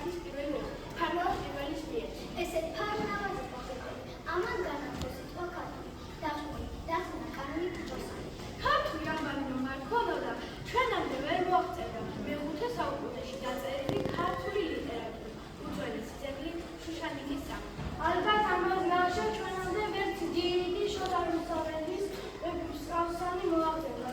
ქართლის პირველი მუხა, ფარნავაზ პირველის მიერ. ესე ფარნავაზის მოხელე, ამან განახლო სიტყვა ქართული, დახუნა კანონი ჭოსანი. ქართული ამბანი რომ არ ქონოდა, ჩვენამდე ვერ მოაღწევდა მე-5 საუკუნეში დაწერილი ქართული ლიტერატურა, უძველესი ძეგლი შუშანიკის სამი. ალბათ ამას ნაშა ჩვენამდე ვერც დიდი შოთა რუსთაველის მსგავსანი მოაღწევდა.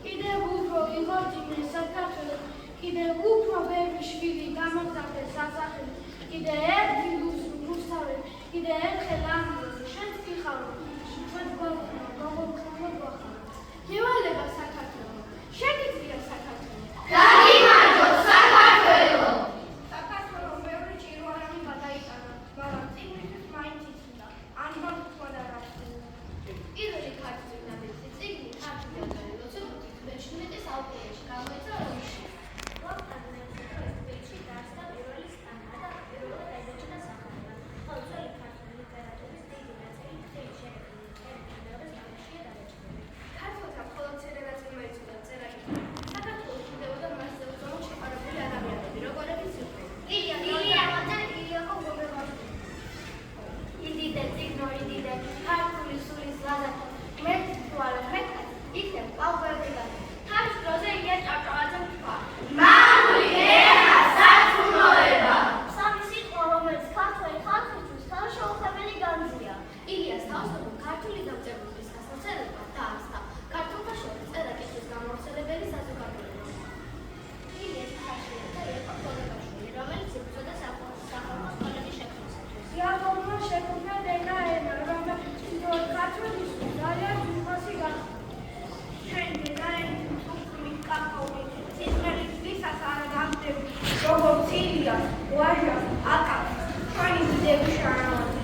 კიდევ უფრო იღორჯინეს საქართველოს, კიდევ უფრო ბევრი შვილი გამოგზავნეს სასახლეში, კიდევ ერთი რუსთაველი, კიდევ ერთხელ ამბობ, შენც გიხარო, ჩვენც გოგოხმობ. გევალება საქართველო, შეგიძლია საქართველო. გაგიმარჯვოთ საქართველო. საქართველო ბევრი ჭირვარამი გადაიტანა, მაგრამ წიგნისთვის მაინც იცოდა, ანბან თქვა რა. პირველი ქართული ნაბეჭდი წიგნი ქართული ავტორი ლოცვით მე-17 საუკუნეში გამოიცა რომში. თბილისში დაარსდა პირველი სტანა და პირველად დაიბეჭდა სახელმწიფო. ხოლო ძველი ქართული ლიტერატურის დიდი ნაწილი მთელი შერეული მეორე სტანაშია დაბეჭდილი. ქართველთა მხოლოდ მცირე ნაწილმა იცოდა წერა-კითხვა. საქართველოს ჭირდებოდა მასზე უზომოდ შეყვარებული ადამიანები, როგორებიც იყვნენ. ილიაკო გოგებაშვილი. იდიდე წიგნო იდიდე, ქართული სულის ლაზათო, მეტთვალე მეტად, იქნებ ყავბერდიგად. თავის დროზე ილია ჭავჭავაძემ თქვა. მამული ერა სათქმოება. სამი სიტყვა, რომელიც ქართველი ხალხისთვის თავშეუხებელი განძია. ილიას თავისუფლად ქართული დამწერლობის გასაოცარებლად დაარსდა ქართველთა შორის წერა-კითხვის გამავრცელებელი საზოგადოება. ილიას ხაშიათა იყო გოგებაშვილი, რომელიც იბრძოდა სახალხო სკოლების შექმნისათვის. იაკობმა შექმნა დედაენა, რომელიც ქართველისთვის ძალიან ძვირფასი გახდა. ჩვენ დედაენის უქმნით კაკაური, სისხლის ვისაც არ გამდები, როგორც ილიას, ვაჟას, აკაკს, ჩვენი დიდები შარავანი.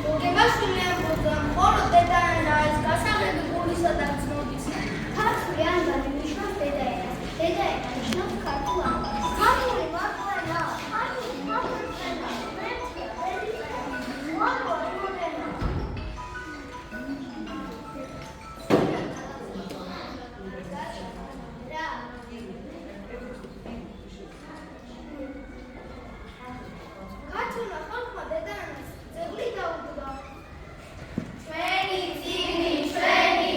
გოგებაშვილი ამბობდა, მხოლოდ დედაენა არის გასაღები გულისა და ცნობისა. ქართული ანბანი ნიშნავს დედაენას, დედაენა ნიშნავს ქართულ ანბანს. ქართული მარტოენა, ქართული მარტოენა, მეცია, ბედისენა, უამბო მოდენა. ქართულმა ხალხმა დედაენას ძეგლი დაუდგა. ჩვენი წიგნი, ჩვენი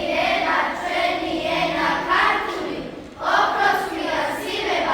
ენა ქართული, ოქროს მია სიმება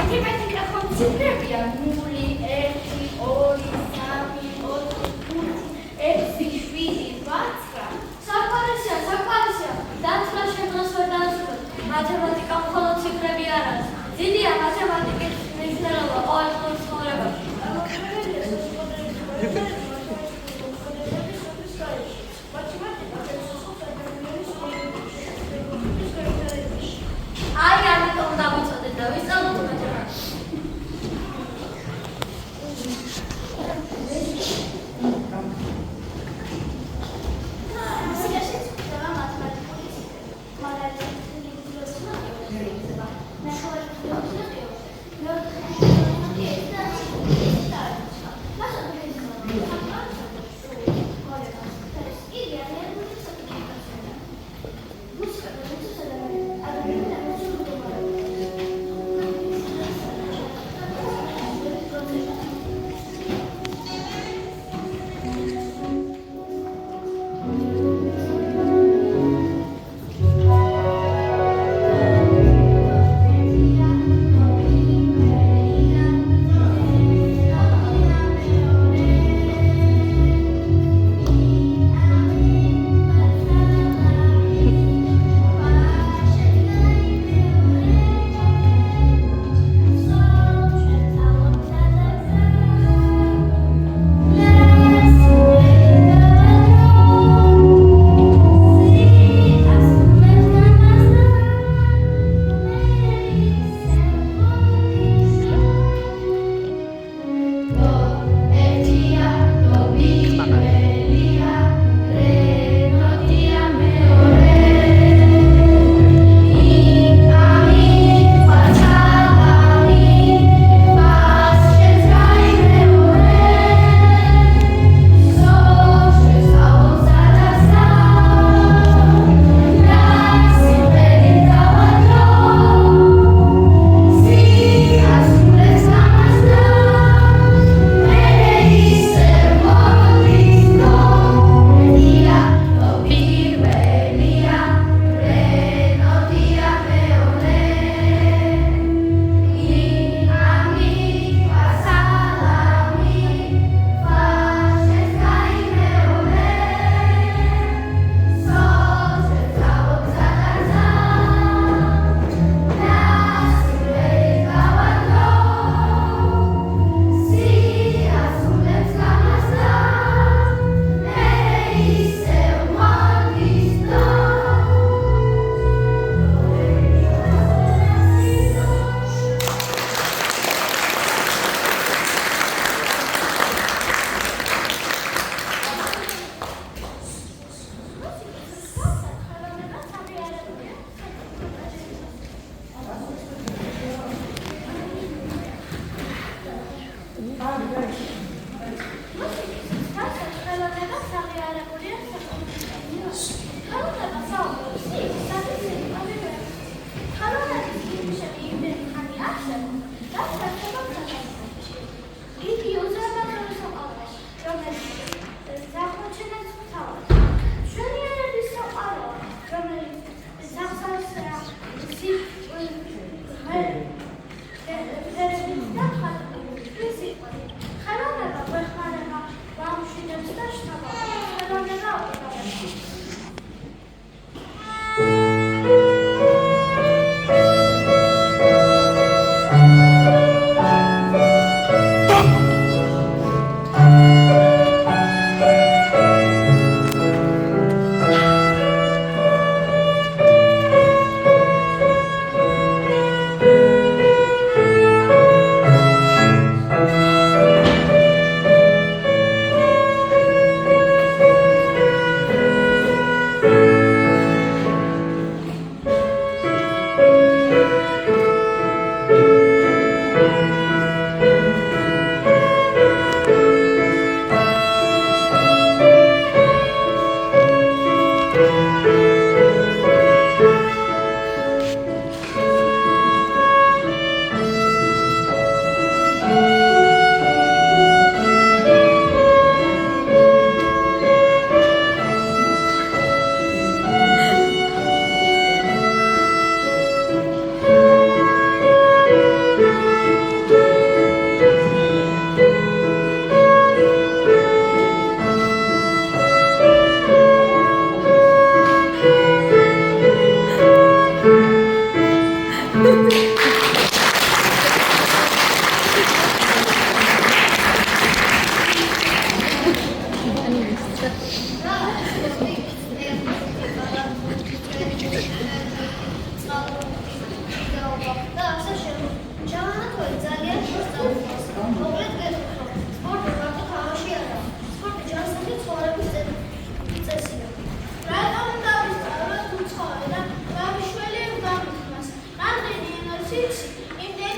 მათემატიკა ხომ ციფრებია 0, 1, 2, 3, 4, 5, 6, 7, 8. საკვალისია. დათვლა შემდგას ვერ დაასრულეთ. მათემატიკა მხოლოდ ციფრები არ არის. დიდია მათემატიკის მნიშვნელობა ყოველდღიურ ცხოვრებაში. აი, ამიტომ დავიცოდეთ და ვისწავლოთ მათემატიკას.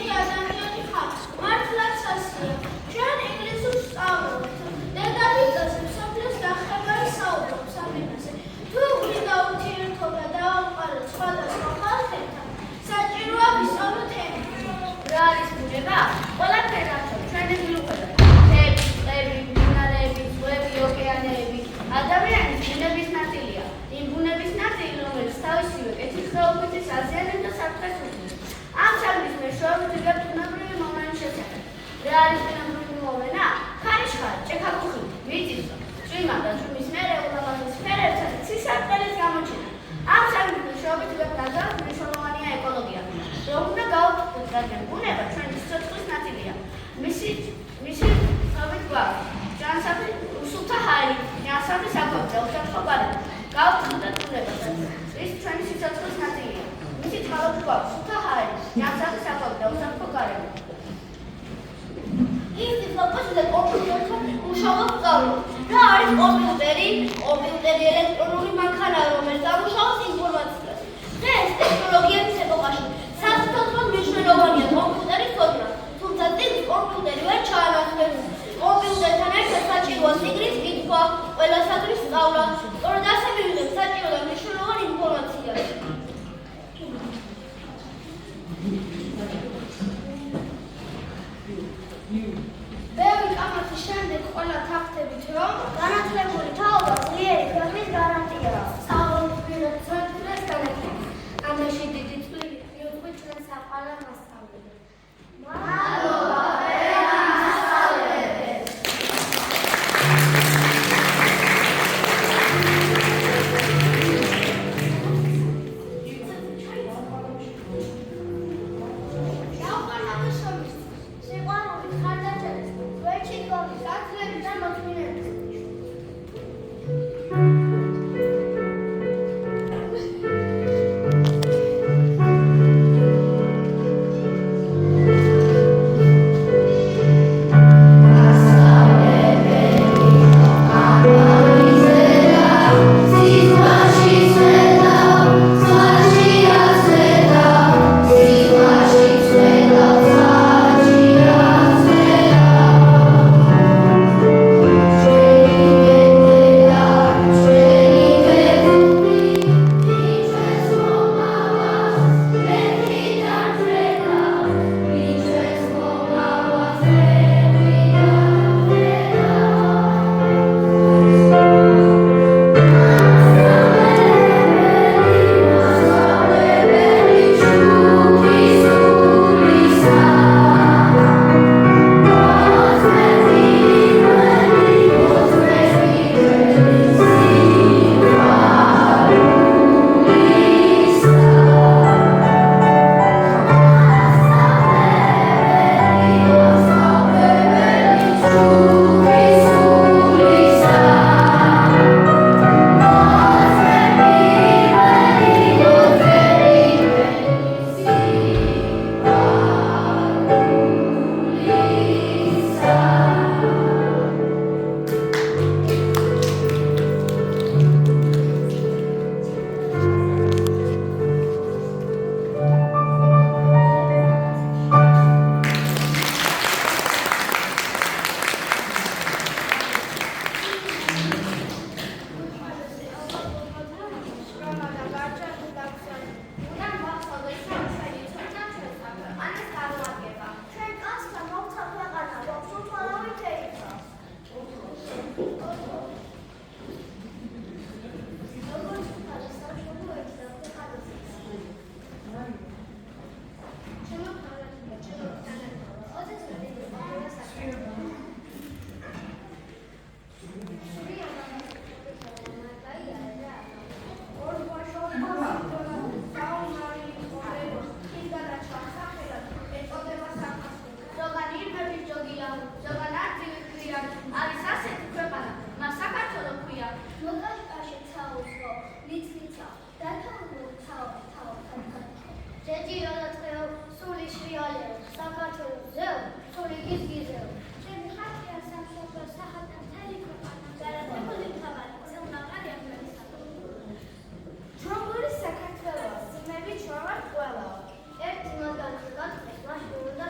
მარტივი ადამიანი ხარ, მართლაც ასია. ჩვენ ინგლისურს სწავლობთ. დედამიწაზე მსოფლიოს ნახევარი საუბრობს ამ ენაზე. თუ გვინდა ურთიერთობა დავამყაროთ სხვადასხვა ხალხებთან, საჭიროა ვისწავლოთ ენა. რა არის ბუნება? ყველაფერი ახლა ჩვენი გულუხდება. მთები, ტყეები, მდინარეები, ზღვები, ოკეანეები ადამიანის ბუნების ნაწილია. იმ ბუნების ნაწილი, რომელიც თავისივე კეთილდღეობითი საზიანებს და საფრთხეს უქმნის. ამ საქმის მეშვეობით ვიგებთ ბუნებრივი მომენის შესახებ. რა არის ბუნებრივი მომენა? ქარიშხალი, ჭექა-ქუხილი, მიწისძვრა, წვიმა და წვიმის მერე ულამაზეს ფერებთან ცისარტყელის გამოჩენა. ამ საქმის მეშვეობით ვიგებთ ნაძავს მნიშვნელოვანია ეკოლოგია. რომ უნდა გავუქმოთ, რადგან ბუნება ჩვენი სიცოცხლის ნაწილია. მისი ცობით გვაქვს ჯანსაღი უსულთა ჰარი, ჯანსაღი საკვები და უსაფრთხო გარემო. გავუქმოთ ბუნებას, ის ჩვენი სიცოცხლის ნაწილია. მისი წყალობით გვაქვს სულთა ჰარი, ჯანსაღი საკვები და უსაფრთხო გარემო. ის დიპლომატიაზე კომპიუტერთან მუშაობს სწავლობს. რა არის კომპიუტერი? კომპიუტერი ელექტრონული მანქანაა, რომელიც ამუშავებს ინფორმაციას. დღეს ტექნოლოგიების ეპოქაში სასწავლო მნიშვნელოვანია კომპიუტერის ცოდნა. თუმცა წიგნს კომპიუტერი ვერ ჩაანაცვლებს. კომპიუტერთან ერთად საჭიროა წიგნის კითხვა, ყველასადრის სწავლა. სწორედ ასე მივიღებთ საჭირო და მნიშვნელოვანი ინფორმაცია. ბევრი კამათის შემდეგ ყველა თახთებით, რომ განათლებული თაობა ძლიერი ქვეყნის გარანტიაა. სწავლობის პირობ ძვირადღირეს განაგებს. ამაში დიდი წვლილი მიუძღვით ჩვენ საყვალა მასწავლებლებს. მადლობა, მასწავლებლებს. შეუყვარლობის შრომის, სიყვარულის, ხარდაჭერის, ვერჩიტყობის, გაცილების და მოწმინების. Ერთი მაგალითად, მაშინ უნდა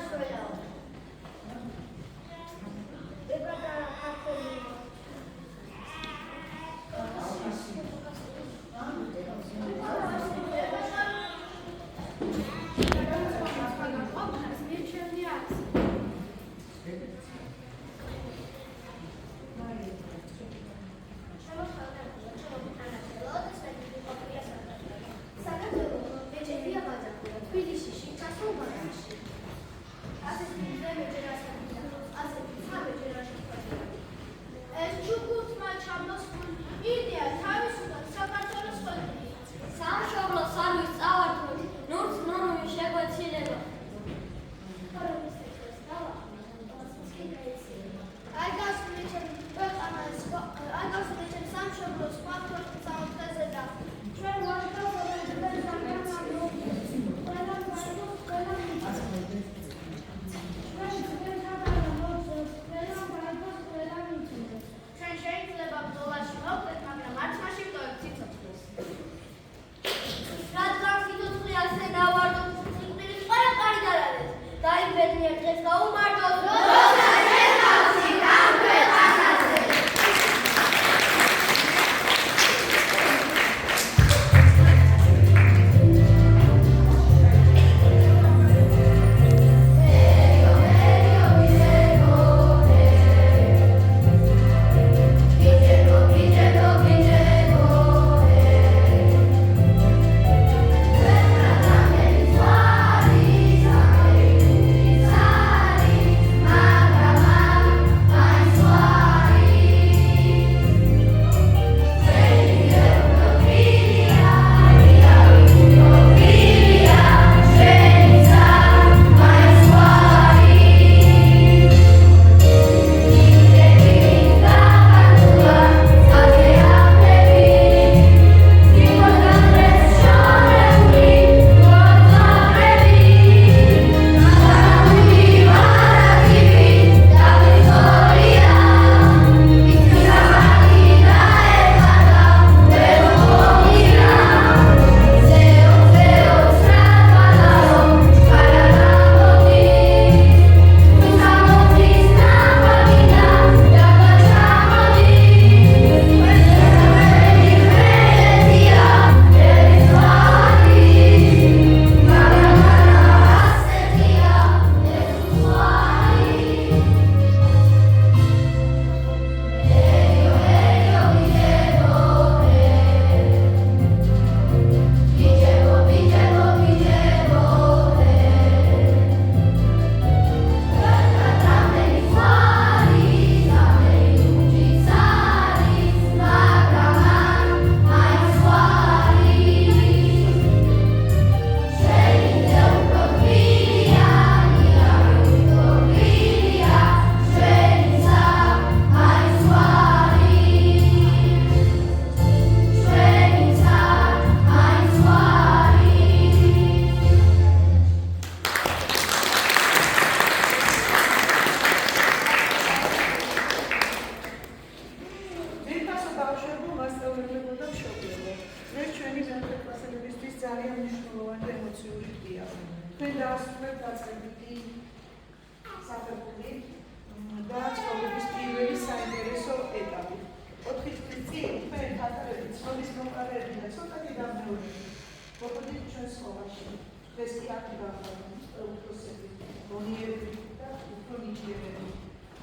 ზოგიერთი დღეს გაუმართოთ.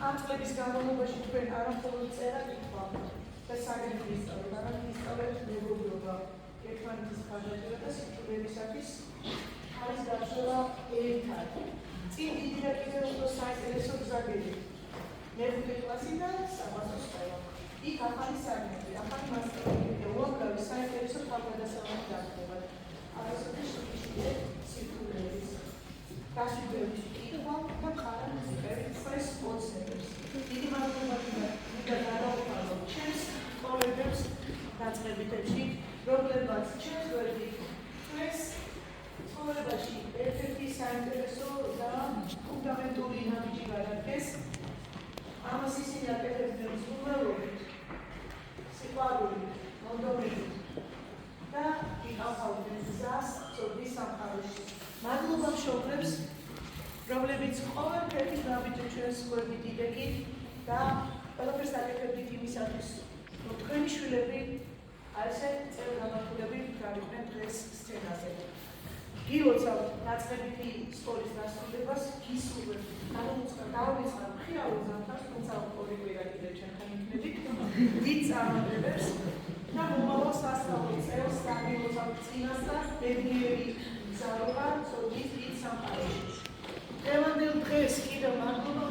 ამ წლების განმავლობაში თქვენ არამხოლოდ წერა კითხვა და საგანები ისწავლეთ, არამედ ისწავლეთ მეგობრობა, ერთმანეთის ხარჯაჭერა და სიკვდილებისათვის არის დაცვა ერთად. წინ დიდია კიდევ უფრო საინტერესო გზაგები. მეხუთე კლასი და საბაზრო სკოლა. იქ ახალი საგნები, ახალი მასწავლებელი, უამრავი საინტერესო თავგადასავლები დაგხვდებათ. არასოდეს შეგვიძლია სიკვდილების გასვიდების კითხვა და ხარა მუსიკების ოცნებებს. დიდი მადლობა გინდა გადავყავო ჩემს კოლეგებს დაწყებითებში, რომლებმაც ჩემს გვერდით ჩვენს ცხოვრებაში ერთ-ერთი საინტერესო და ფუნდამენტური ნაბიჯი გადადგეს. ამას ისინი აკეთებდნენ მსურველობით, სიყვარულით, მონდომებით და იყავთავდნენ გზას ცოდვის სამყაროში. მადლობა მშობლებს, რომლებიც ყოველთვის ნაბიჯებს ჩვენს გვერდით იდეკით და ყველაფერს აკეთებდით იმისათვის, რომ თქვენი შვილები ასე წელგამართულები გავიყვნენ დღეს სცენაზე. გილოცავთ დაწყებითი სკოლის დასრულებას, გისურვებთ დავიწყოთ მხიარულ ზამთარს, თუმცა ორი კვირა კიდევ ჩვენთან იქნებით, დიდ წარმატებებს და მომავალ სასწავლო წელს გამილოცავთ წინასწარ ბედნიერი გზარობა ცოდვის დიდ სამყაროში. დღევანდელ დღეს კიდევ მადლობა